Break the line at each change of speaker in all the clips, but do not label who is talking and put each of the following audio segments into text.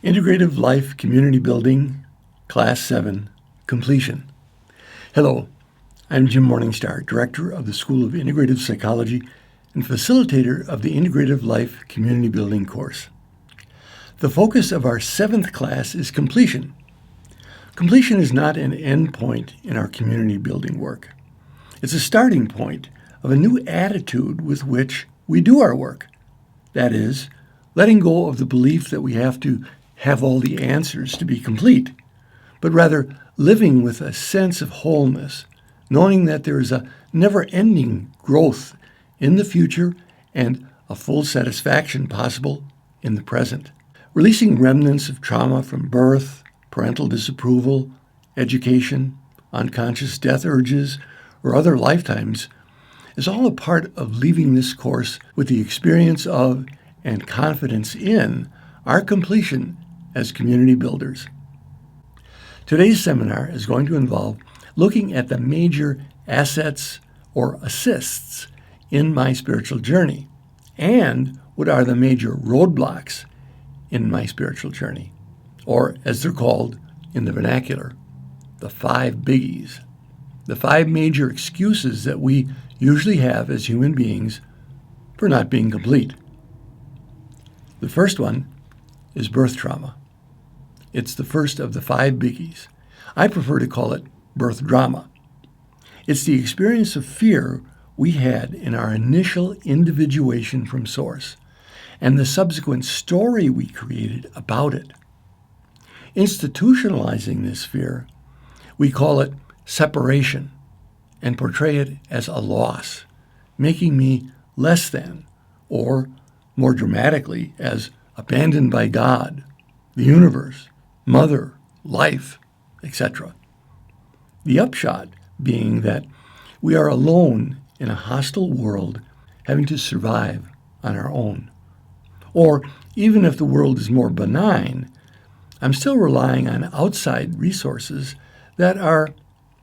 Integrative Life Community Building, Class 7, Completion. Hello, I'm Jim Morningstar, Director of the School of Integrative Psychology and facilitator of the Integrative Life Community Building course. The focus of our 7th class is completion. Completion is not an end point in our community building work. It's a starting point of a new attitude with which we do our work. That is, letting go of the belief that we have to have all the answers to be complete, but rather living with a sense of wholeness, knowing that there is a never-ending growth in the future and a full satisfaction possible in the present. Releasing remnants of trauma from birth, parental disapproval, education, unconscious death urges, or other lifetimes is all a part of leaving this course with the experience of and confidence in our completion as community builders. Today's seminar is going to involve looking at the major assets or assists in my spiritual journey and what are the major roadblocks in my spiritual journey, or as they're called in the vernacular, the 5 biggies, the 5 major excuses that we usually have as human beings for not being complete. The first one is birth trauma. It's the first of the 5 biggies. I prefer to call it birth drama. It's the experience of fear we had in our initial individuation from Source and the subsequent story we created about it. Institutionalizing this fear, we call it separation and portray it as a loss, making me less than, or more dramatically, as abandoned by God, the universe, mother, life, etc. The upshot being that we are alone in a hostile world having to survive on our own. Or even if the world is more benign, I'm still relying on outside resources that are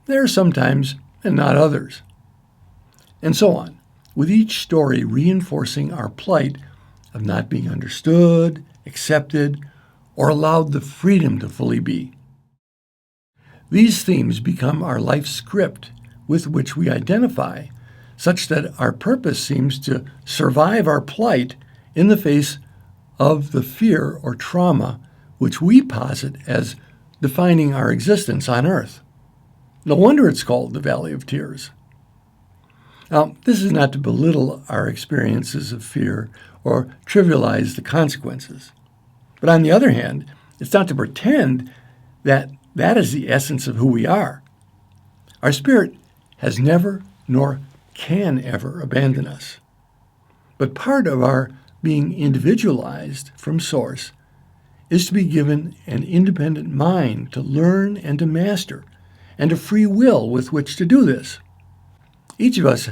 there sometimes and not others. And so on, with each story reinforcing our plight of not being understood, accepted, or allowed the freedom to fully be. These themes become our life script with which we identify, such that our purpose seems to survive our plight in the face of the fear or trauma which we posit as defining our existence on earth. No wonder it's called the Valley of Tears. Now, this is not to belittle our experiences of fear or trivialize the consequences. But on the other hand, it's not to pretend that that is the essence of who we are. Our spirit has never nor can ever abandon us. But part of our being individualized from Source is to be given an independent mind to learn and to master, and a free will with which to do this. Each of us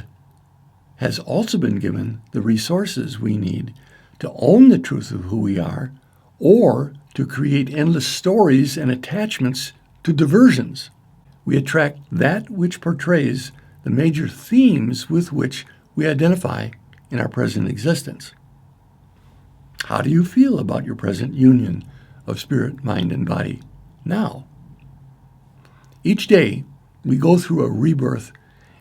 has also been given the resources we need to own the truth of who we are, or to create endless stories and attachments to diversions. We attract that which portrays the major themes with which we identify in our present existence. How do you feel about your present union of spirit, mind, and body now? Each day, we go through a rebirth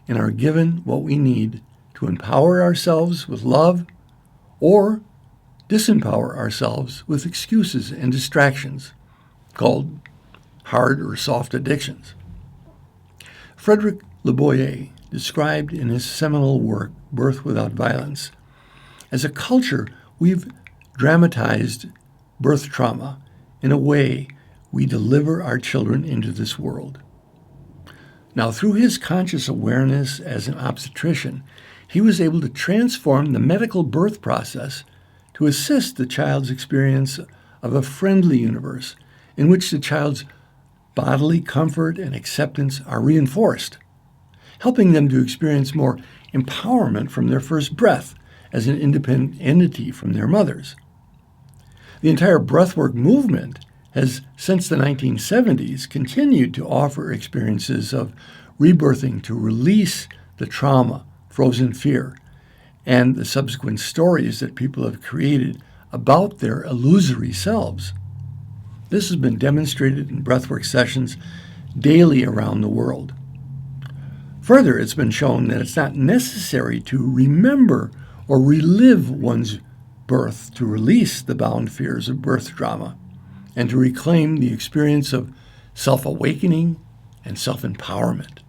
and are given what we need to empower ourselves with love or disempower ourselves with excuses and distractions, called hard or soft addictions. Frederick Leboyer described in his seminal work, Birth Without Violence, as a culture we've dramatized birth trauma in a way we deliver our children into this world. Now, through his conscious awareness as an obstetrician, he was able to transform the medical birth process to assist the child's experience of a friendly universe in which the child's bodily comfort and acceptance are reinforced, helping them to experience more empowerment from their first breath as an independent entity from their mothers. The entire breathwork movement has, since the 1970s, continued to offer experiences of rebirthing to release the trauma, frozen fear, and the subsequent stories that people have created about their illusory selves. This has been demonstrated in breathwork sessions daily around the world. Further, it's been shown that it's not necessary to remember or relive one's birth to release the bound fears of birth trauma and to reclaim the experience of self-awakening and self-empowerment.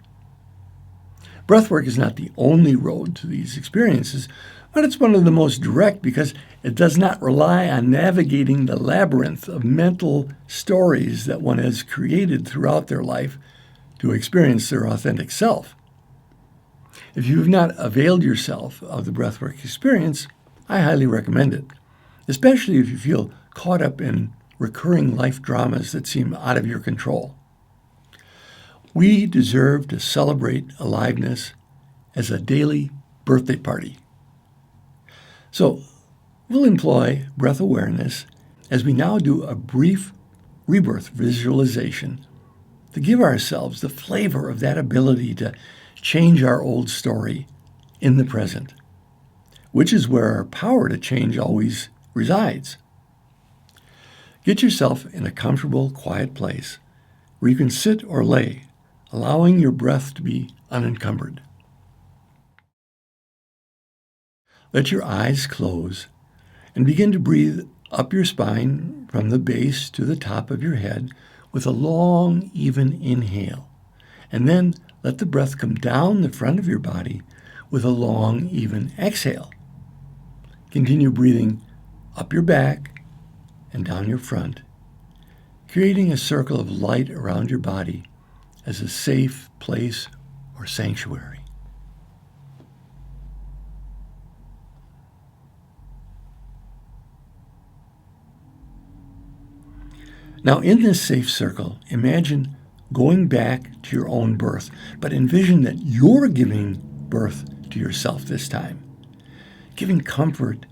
Breathwork is not the only road to these experiences, but it's one of the most direct because it does not rely on navigating the labyrinth of mental stories that one has created throughout their life to experience their authentic self. If you have not availed yourself of the breathwork experience, I highly recommend it, especially if you feel caught up in recurring life dramas that seem out of your control. We deserve to celebrate aliveness as a daily birthday party. So we'll employ breath awareness as we now do a brief rebirth visualization to give ourselves the flavor of that ability to change our old story in the present, which is where our power to change always resides. Get yourself in a comfortable, quiet place where you can sit or lay, allowing your breath to be unencumbered. Let your eyes close and begin to breathe up your spine from the base to the top of your head with a long, even inhale, and then let the breath come down the front of your body with a long, even exhale. Continue breathing up your back and down your front, creating a circle of light around your body as a safe place or sanctuary. Now, in this safe circle, imagine going back to your own birth, but envision that you're giving birth to yourself this time, giving comfort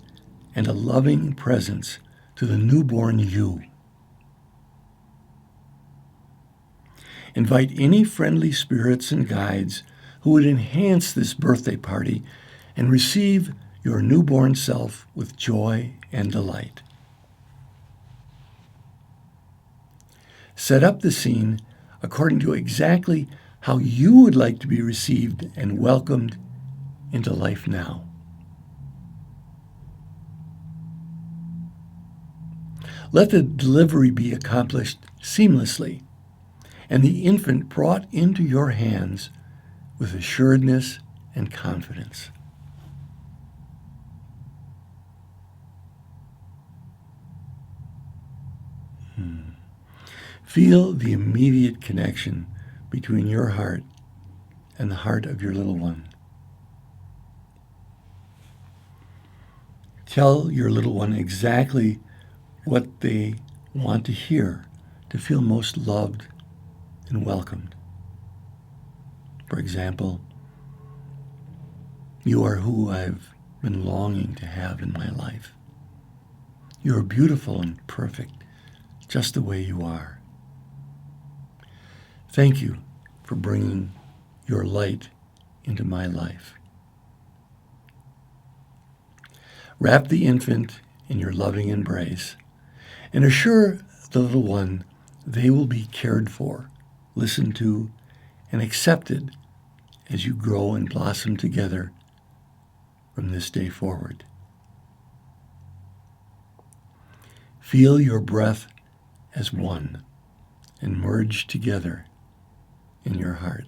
and a loving presence to the newborn you. Invite any friendly spirits and guides who would enhance this birthday party and receive your newborn self with joy and delight. Set up the scene according to exactly how you would like to be received and welcomed into life now. Let the delivery be accomplished seamlessly and the infant brought into your hands with assuredness and confidence. Feel the immediate connection between your heart and the heart of your little one. Tell your little one exactly what they want to hear to feel most loved and welcomed. For example, "You are who I've been longing to have in my life. You are beautiful and perfect, just the way you are. Thank you for bringing your light into my life." Wrap the infant in your loving embrace and assure the little one they will be cared for, listened to, and accepted as you grow and blossom together from this day forward. Feel your breath as one and merge together in your heart.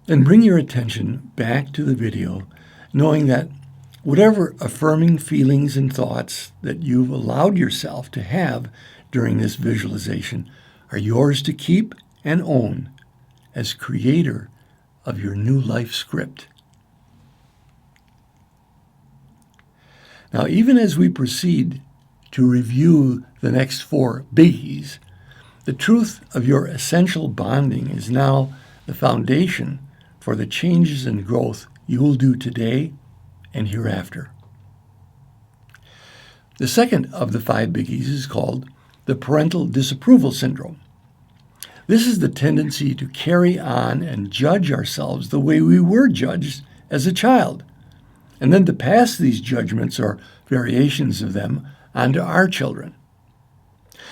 Then bring your attention back to the video, knowing that whatever affirming feelings and thoughts that you've allowed yourself to have during this visualization are yours to keep and own as creator of your new life script. Now, even as we proceed to review the next 4 biggies, the truth of your essential bonding is now the foundation for the changes and growth you will do today and hereafter. The second of the 5 biggies is called the Parental Disapproval Syndrome. This is the tendency to carry on and judge ourselves the way we were judged as a child, and then to pass these judgments or variations of them onto our children.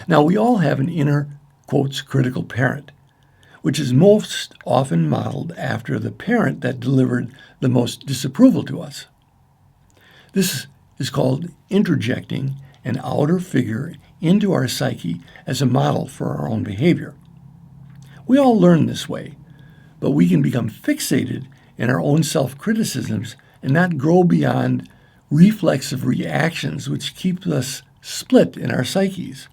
Now, we all have an inner, quotes, critical parent, which is most often modeled after the parent that delivered the most disapproval to us. This is called interjecting an outer figure into our psyche as a model for our own behavior. We all learn this way, but we can become fixated in our own self-criticisms and not grow beyond reflexive reactions which keep us split in our psyches.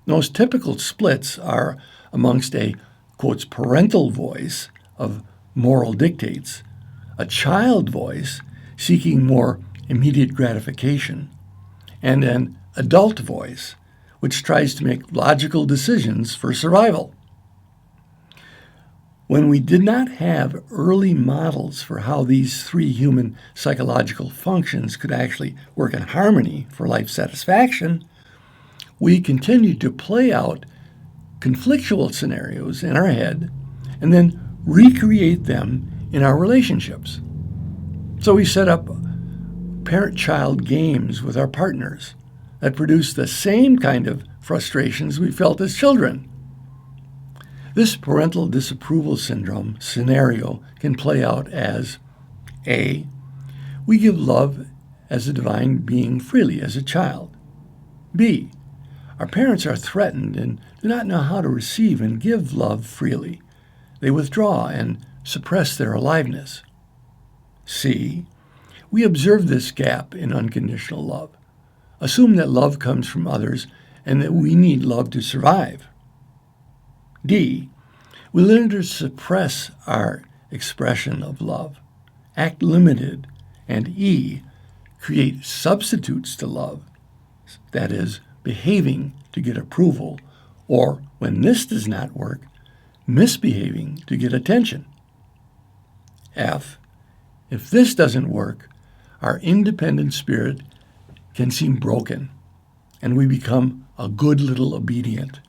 Most typical splits are amongst a, quotes, parental voice of moral dictates, a child voice seeking more immediate gratification, and an adult voice which tries to make logical decisions for survival. When we did not have early models for how these three human psychological functions could actually work in harmony for life satisfaction, we continued to play out conflictual scenarios in our head and then recreate them in our relationships. So we set up parent-child games with our partners that produce the same kind of frustrations we felt as children. This parental disapproval syndrome scenario can play out as A. We give love as a divine being freely as a child. B. Our parents are threatened and do not know how to receive and give love freely. They withdraw and suppress their aliveness. C. We observe this gap in unconditional love, assume that love comes from others and that we need love to survive. D. We learn to suppress our expression of love, act limited, and E. Create substitutes to love, that is, behaving to get approval, or, when this does not work, misbehaving to get attention. F. If this doesn't work, our independent spirit can seem broken, and we become a good little obedient.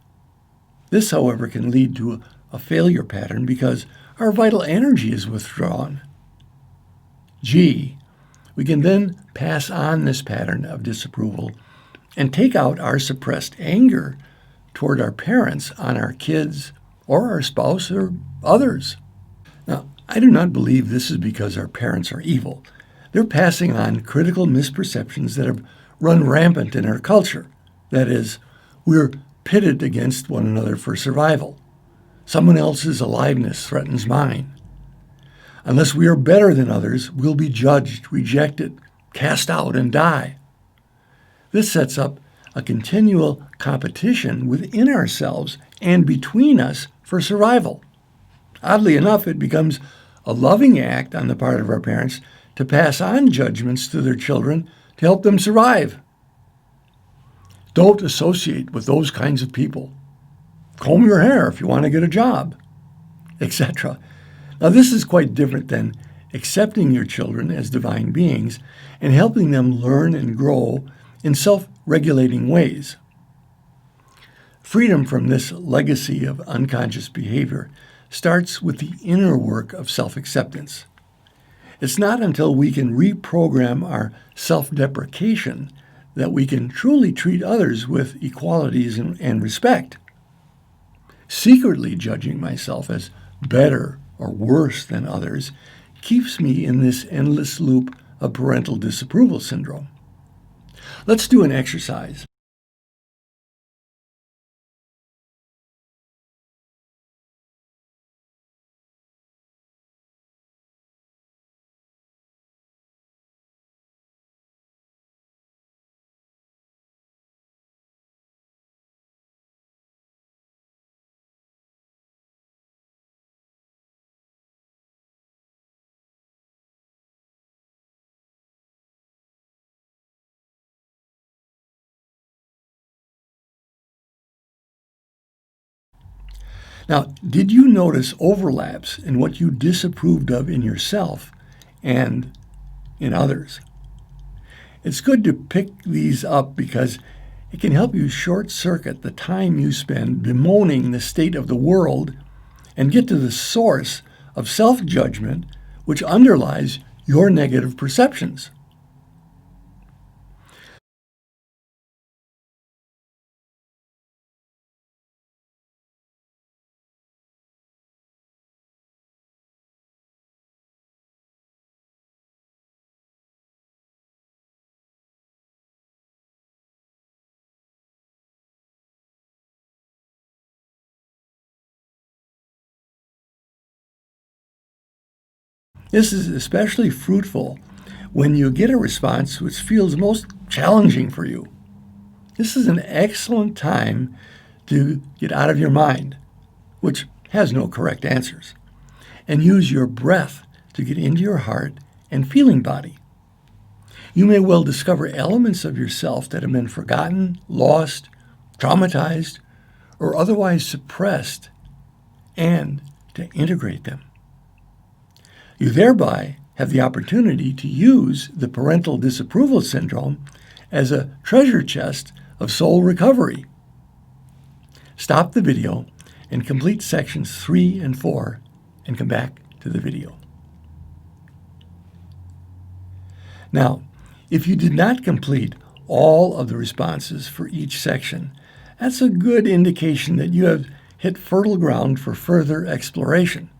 This, however, can lead to a failure pattern because our vital energy is withdrawn. G. We can then pass on this pattern of disapproval and take out our suppressed anger toward our parents on our kids or our spouse or others. Now, I do not believe this is because our parents are evil. They're passing on critical misperceptions that have run rampant in our culture. That is, we're pitted against one another for survival. Someone else's aliveness threatens mine. Unless we are better than others, we'll be judged, rejected, cast out, and die. This sets up a continual competition within ourselves and between us for survival. Oddly enough, it becomes a loving act on the part of our parents to pass on judgments to their children to help them survive. Don't associate with those kinds of people. Comb your hair if you want to get a job, etc. Now, this is quite different than accepting your children as divine beings and helping them learn and grow in self-regulating ways. Freedom from this legacy of unconscious behavior starts with the inner work of self-acceptance. It's not until we can reprogram our self-deprecation that we can truly treat others with equalities and respect. Secretly judging myself as better or worse than others keeps me in this endless loop of parental disapproval syndrome. Let's do an exercise. Now, did you notice overlaps in what you disapproved of in yourself and in others? It's good to pick these up because it can help you short-circuit the time you spend bemoaning the state of the world and get to the source of self-judgment which underlies your negative perceptions. This is especially fruitful when you get a response which feels most challenging for you. This is an excellent time to get out of your mind, which has no correct answers, and use your breath to get into your heart and feeling body. You may well discover elements of yourself that have been forgotten, lost, traumatized, or otherwise suppressed, and to integrate them. You thereby have the opportunity to use the parental disapproval syndrome as a treasure chest of soul recovery. Stop the video and complete sections 3 and 4 and come back to the video. Now, if you did not complete all of the responses for each section, that's a good indication that you have hit fertile ground for further exploration.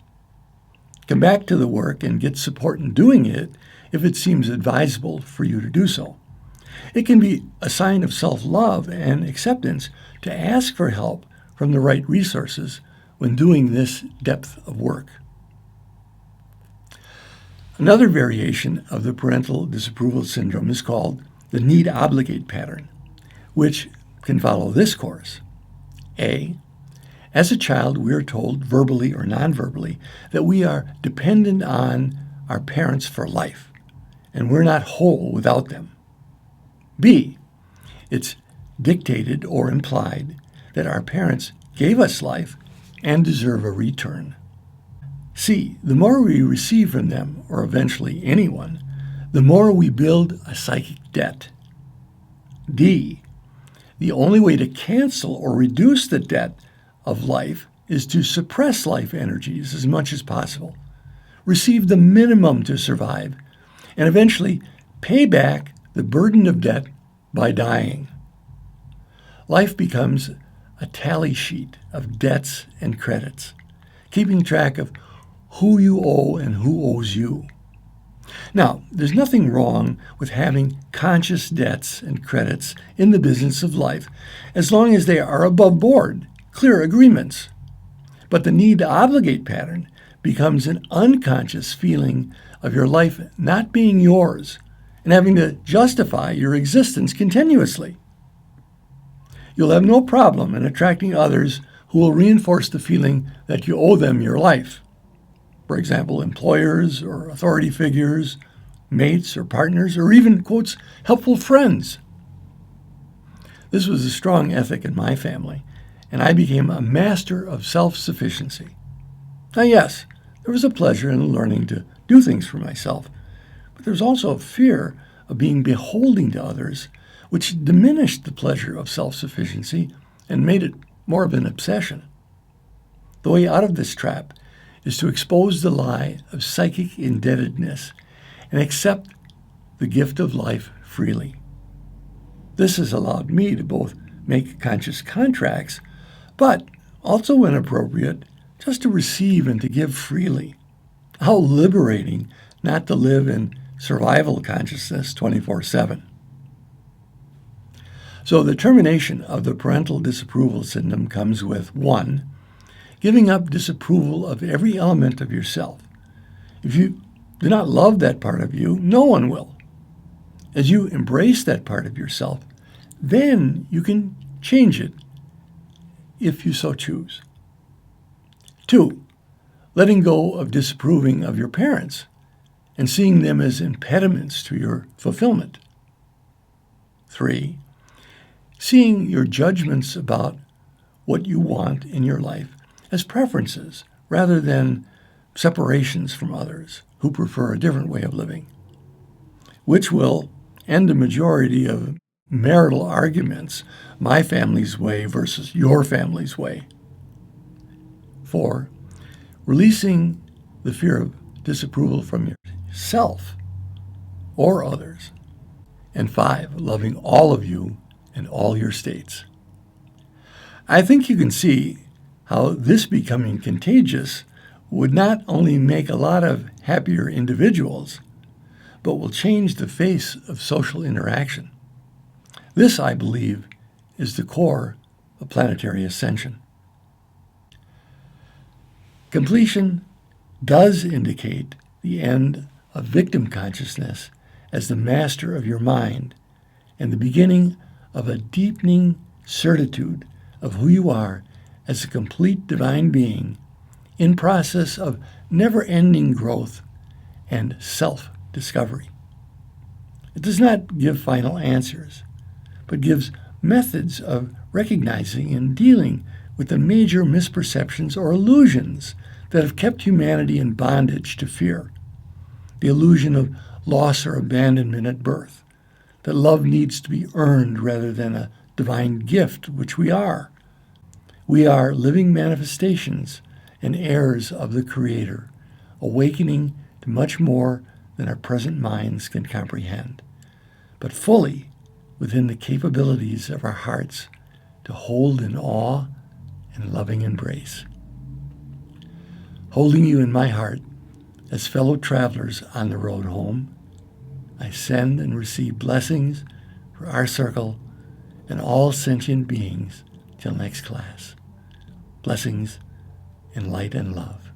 Come back to the work and get support in doing it if it seems advisable for you to do so. It can be a sign of self-love and acceptance to ask for help from the right resources when doing this depth of work. Another variation of the parental disapproval syndrome is called the need-obligate pattern, which can follow this course. A. As a child, we are told, verbally or non-verbally, that we are dependent on our parents for life, and we're not whole without them. B. It's dictated or implied that our parents gave us life and deserve a return. C. The more we receive from them, or eventually anyone, the more we build a psychic debt. D. The only way to cancel or reduce the debt of life is to suppress life energies as much as possible, receive the minimum to survive, and eventually pay back the burden of debt by dying. Life becomes a tally sheet of debts and credits, keeping track of who you owe and who owes you. Now, there's nothing wrong with having conscious debts and credits in the business of life, as long as they are above board, clear agreements. But the need-to-obligate pattern becomes an unconscious feeling of your life not being yours and having to justify your existence continuously. You'll have no problem in attracting others who will reinforce the feeling that you owe them your life. For example, employers or authority figures, mates or partners, or even, quotes, helpful friends. This was a strong ethic in my family, and I became a master of self-sufficiency. Now, yes, there was a pleasure in learning to do things for myself, but there was also a fear of being beholden to others, which diminished the pleasure of self-sufficiency and made it more of an obsession. The way out of this trap is to expose the lie of psychic indebtedness and accept the gift of life freely. This has allowed me to both make conscious contracts, but also, when appropriate, just to receive and to give freely. How liberating not to live in survival consciousness 24/7. So the termination of the parental disapproval syndrome comes with 1. Giving up disapproval of every element of yourself. If you do not love that part of you, no one will. As you embrace that part of yourself, then you can change it if you so choose. 2. Letting go of disapproving of your parents and seeing them as impediments to your fulfillment. 3. Seeing your judgments about what you want in your life as preferences rather than separations from others who prefer a different way of living, which will end the majority of marital arguments, my family's way versus your family's way. 4. Releasing the fear of disapproval from self or others. And 5, loving all of you and all your states. I think you can see how this becoming contagious would not only make a lot of happier individuals, but will change the face of social interaction. This, I believe, is the core of planetary ascension. Completion does indicate the end of victim consciousness as the master of your mind and the beginning of a deepening certitude of who you are as a complete divine being in process of never-ending growth and self-discovery. It does not give final answers, but gives methods of recognizing and dealing with the major misperceptions or illusions that have kept humanity in bondage to fear. The illusion of loss or abandonment at birth, that love needs to be earned rather than a divine gift, which we are. We are living manifestations and heirs of the Creator, awakening to much more than our present minds can comprehend, but fully within the capabilities of our hearts to hold in awe and loving embrace. Holding you in my heart as fellow travelers on the road home, I send and receive blessings for our circle and all sentient beings till next class. Blessings in light and love.